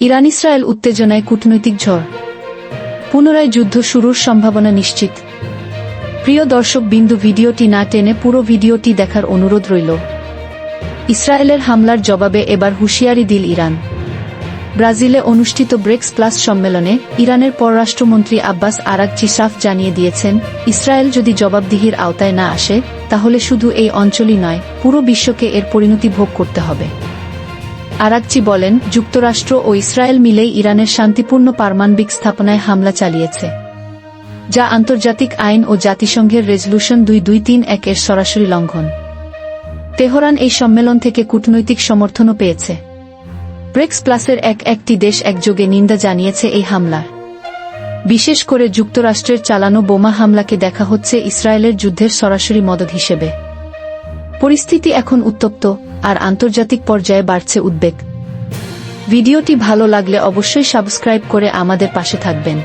Iran Israel উত্তেজনায় কূটনৈতিক ঝড়, পুনরায় যুদ্ধ শুরুর সম্ভাবনা নিশ্চিত। প্রিয় দর্শক বিন্দু, ভিডিওটি না টেনে পুরো ভিডিওটি দেখার অনুরোধ রইল। ইসরায়েলের হামলার জবাবে এবার হুঁশিয়ারি দিল ইরান। ব্রাজিলে অনুষ্ঠিত ব্রেক্স প্লাস সম্মেলনে ইরানের পররাষ্ট্রমন্ত্রী আব্বাস আরাগচি সাফ জানিয়ে দিয়েছেন, ইসরায়েল যদি জবাবদিহির আওতায় না আসে তাহলে শুধু এই অঞ্চলই নয়, পুরো বিশ্বকে এর পরিণতি ভোগ করতে হবে। আরাগচি বলেন, যুক্তরাষ্ট্র ও ইসরায়েল মিলেই ইরানের শান্তিপূর্ণ পারমাণবিক স্থাপনায় হামলা চালিয়েছে, যা আন্তর্জাতিক আইন ও জাতিসংঘের রেজলিউশন 2231 এর সরাসরি লঙ্ঘন। তেহরান এই সম্মেলন থেকে কূটনৈতিক সমর্থনও পেয়েছে। ব্রেক্স প্লাসের একটি দেশ একযোগে নিন্দা জানিয়েছে এই হামলার। বিশেষ করে যুক্তরাষ্ট্রের চালানো বোমা হামলাকে দেখা হচ্ছে ইসরায়েলের যুদ্ধের সরাসরি মদদ হিসেবে। পরিস্থিতি এখন উত্তপ্ত, আর আন্তর্জাতিক পর্যায়ে বাড়ছে উদ্বেগ। ভিডিওটি ভালো লাগলে অবশ্যই সাবস্ক্রাইব করে আমাদের পাশে থাকবেন।